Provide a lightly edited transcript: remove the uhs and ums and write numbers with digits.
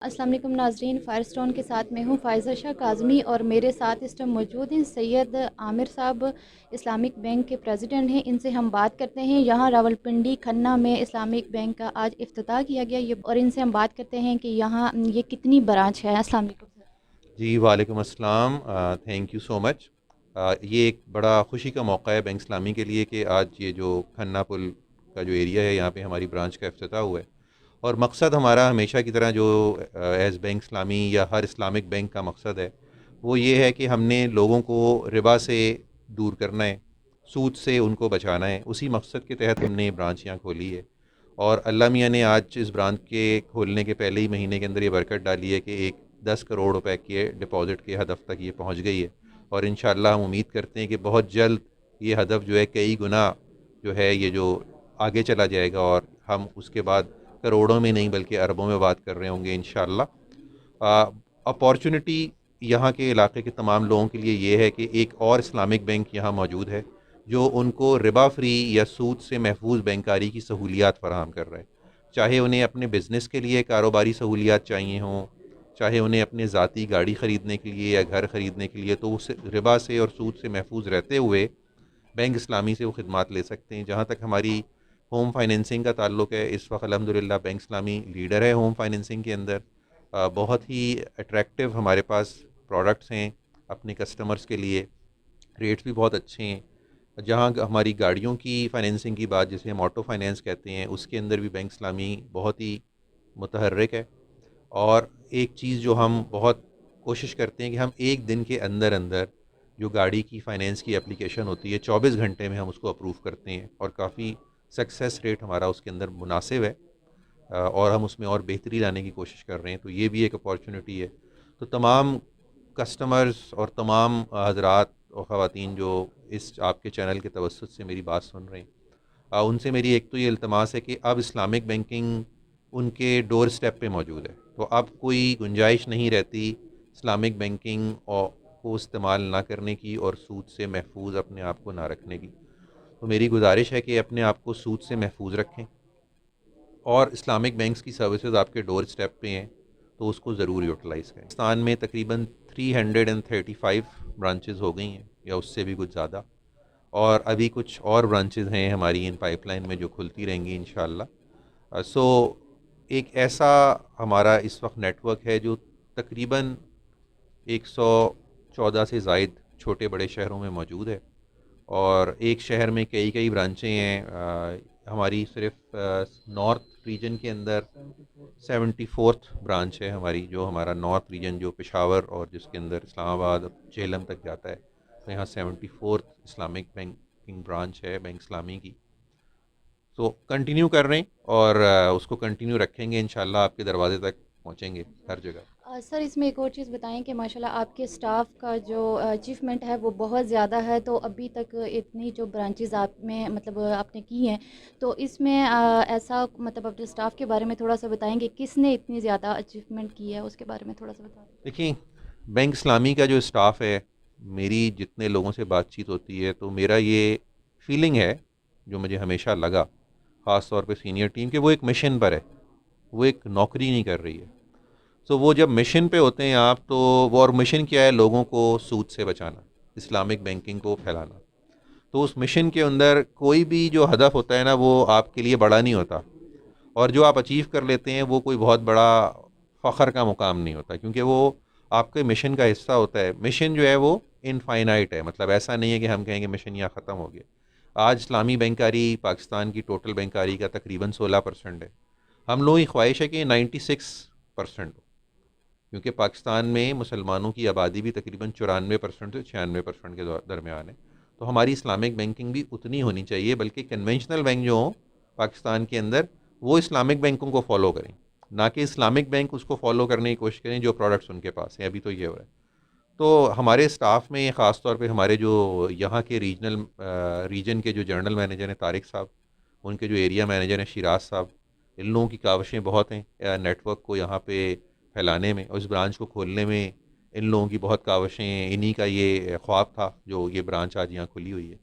السلام علیکم ناظرین، فائر اسٹون کے ساتھ میں ہوں فائزہ شاہ کاظمی، اور میرے ساتھ اس ٹائم موجود ہیں سید عامر صاحب، اسلامک بینک کے پریزیڈنٹ ہیں۔ ان سے ہم بات کرتے ہیں، یہاں راولپنڈی کھنہ میں اسلامک بینک کا آج افتتاح کیا گیا، اور ان سے ہم بات کرتے ہیں کہ یہاں یہ کتنی برانچ ہے۔ السلام علیکم سر۔ جی وعلیکم السلام، تھینک یو سو مچ۔ یہ ایک بڑا خوشی کا موقع ہے بینک اسلامی کے لیے کہ آج یہ جو کھنہ پل کا جو ایریا ہے یہاں پہ ہماری برانچ کا افتتاح ہوا ہے، اور مقصد ہمارا ہمیشہ کی طرح جو ایز بینک اسلامی یا ہر اسلامک بینک کا مقصد ہے وہ یہ ہے کہ ہم نے لوگوں کو ربا سے دور کرنا ہے، سود سے ان کو بچانا ہے۔ اسی مقصد کے تحت ہم نے برانچ یہاں کھولی ہے، اور اللہ میاں نے آج اس برانچ کے کھولنے کے پہلے ہی مہینے کے اندر یہ برکت ڈالی ہے کہ ایک 10 کروڑ روپے کے ڈپازٹ کے ہدف تک یہ پہنچ گئی ہے، اور انشاءاللہ ہم امید کرتے ہیں کہ بہت جلد یہ ہدف جو ہے کئی گنا جو ہے یہ جو آگے چلا جائے گا، اور ہم اس کے بعد کروڑوں میں نہیں بلکہ اربوں میں بات کر رہے ہوں گے انشاءاللہ۔ اپارچونٹی یہاں کے علاقے کے تمام لوگوں کے لیے یہ ہے کہ ایک اور اسلامک بینک یہاں موجود ہے جو ان کو ربا فری یا سود سے محفوظ بینکاری کی سہولیات فراہم کر رہا ہے، چاہے انہیں اپنے بزنس کے لیے کاروباری سہولیات چاہیے ہوں، چاہے انہیں اپنے ذاتی گاڑی خریدنے کے لیے یا گھر خریدنے کے لیے، تو اس ربا سے اور سود سے محفوظ رہتے ہوئے بینک اسلامی سے وہ خدمات لے سکتے ہیں۔ جہاں تک ہماری ہوم فائنینسنگ کا تعلق ہے، اس وقت الحمدللہ بینک اسلامی لیڈر ہے ہوم فائنینسنگ کے اندر۔ بہت ہی اٹریکٹیو ہمارے پاس پروڈکٹس ہیں اپنے کسٹمرز کے لیے، ریٹس بھی بہت اچھے ہیں۔ جہاں ہماری گاڑیوں کی فائنینسنگ کی بات، جسے ہم آٹو فائنینس کہتے ہیں، اس کے اندر بھی بینک اسلامی بہت ہی متحرک ہے۔ اور ایک چیز جو ہم بہت کوشش کرتے ہیں کہ ہم ایک دن کے اندر اندر جو گاڑی کی فائنینس کی اپلیکیشن ہوتی ہے 24 گھنٹے میں ہم اس کو اپروو کرتے ہیں، اور کافی سکسیس ریٹ ہمارا اس کے اندر مناسب ہے، اور ہم اس میں اور بہتری لانے کی کوشش کر رہے ہیں، تو یہ بھی ایک اپارچونٹی ہے۔ تو تمام کسٹمرز اور تمام حضرات اور خواتین جو اس آپ کے چینل کے توسط سے میری بات سن رہے ہیں، ان سے میری ایک تو یہ التماس ہے کہ اب اسلامک بینکنگ ان کے ڈور سٹیپ پہ موجود ہے، تو اب کوئی گنجائش نہیں رہتی اسلامک بینکنگ کو استعمال نہ کرنے کی اور سود سے محفوظ اپنے آپ کو نہ رکھنے کی۔ تو میری گزارش ہے کہ اپنے آپ کو سود سے محفوظ رکھیں، اور اسلامک بینکس کی سروسز آپ کے ڈور سٹیپ پہ ہیں تو اس کو ضرور یوٹیلائز کریں۔ پاکستان میں تقریباً 335 برانچز ہو گئی ہیں یا اس سے بھی کچھ زیادہ، اور ابھی کچھ اور برانچز ہیں ہماری ان پائپ لائن میں جو کھلتی رہیں گی انشاءاللہ۔ سو ایک ایسا ہمارا اس وقت نیٹ ورک ہے جو تقریباً 114 سے زائد چھوٹے بڑے شہروں میں موجود ہے، اور ایک شہر میں کئی کئی برانچیں ہیں۔ ہماری صرف نارتھ ریجن کے اندر 74th برانچ ہے ہماری، جو ہمارا نارتھ ریجن جو پشاور اور جس کے اندر اسلام آباد جہلم تک جاتا ہے، تو یہاں 74th اسلامک بینکنگ برانچ ہے بینک اسلامی کی۔ تو کنٹینیو کر رہے ہیں، اور اس کو کنٹینیو رکھیں گے انشاءاللہ، آپ کے دروازے تک پہنچیں گے ہر جگہ۔ سر، اس میں ایک اور چیز بتائیں کہ ماشاءاللہ آپ کے سٹاف کا جو اچیومنٹ ہے وہ بہت زیادہ ہے، تو ابھی تک اتنی جو برانچز آپ میں مطلب آپ نے کی ہیں، تو اس میں ایسا مطلب اپنے سٹاف کے بارے میں تھوڑا سا بتائیں کہ کس نے اتنی زیادہ اچیومنٹ کی ہے، اس کے بارے میں تھوڑا سا بتا دیں۔ دیکھیں، بینک اسلامی کا جو اسٹاف ہے، میری جتنے لوگوں سے بات چیت ہوتی ہے تو میرا یہ فیلنگ ہے جو مجھے ہمیشہ لگا، خاص طور پہ سینئر ٹیم، کہ وہ ایک مشن پر ہے، وہ ایک نوکری نہیں کر رہی ہے۔ تو وہ جب مشن پہ ہوتے ہیں آپ، تو وہ اور مشن کیا ہے؟ لوگوں کو سود سے بچانا، اسلامک بینکنگ کو پھیلانا۔ تو اس مشن کے اندر کوئی بھی جو ہدف ہوتا ہے نا، وہ آپ کے لیے بڑا نہیں ہوتا، اور جو آپ اچیو کر لیتے ہیں وہ کوئی بہت بڑا فخر کا مقام نہیں ہوتا، کیونکہ وہ آپ کے مشن کا حصہ ہوتا ہے۔ مشن جو ہے وہ انفائنائٹ ہے، مطلب ایسا نہیں ہے کہ ہم کہیں گے مشن یہاں ختم ہو گیا۔ آج اسلامی بینکاری پاکستان کی ٹوٹل بینکاری کا تقریباً 16% ہے، ہم لوگوں کی خواہش ہے کہ 96% ہو، کیونکہ پاکستان میں مسلمانوں کی آبادی بھی تقریباً 94% سے 96% کے درمیان ہے، تو ہماری اسلامک بینکنگ بھی اتنی ہونی چاہیے، بلکہ کنونشنل بینک جو ہوں پاکستان کے اندر وہ اسلامک بینکوں کو فالو کریں، نہ کہ اسلامک بینک اس کو فالو کرنے کی کوشش کریں جو پروڈکٹس ان کے پاس ہیں۔ ابھی تو یہ ہو رہا ہے۔ تو ہمارے اسٹاف میں خاص طور پہ ہمارے جو یہاں کے ریجن کے جو جنرل مینیجر ہیں طارق صاحب، ان کے جو ایریا مینیجر ہیں شیراز صاحب، ان لوگوں کی کاوشیں بہت ہیں نیٹ ورک کو یہاں پہ پھیلانے میں، اور اس برانچ کو کھولنے میں ان لوگوں کی بہت کاوشیں ہیں۔ انہی کا یہ خواب تھا جو یہ برانچ آج یہاں کھلی ہوئی ہے۔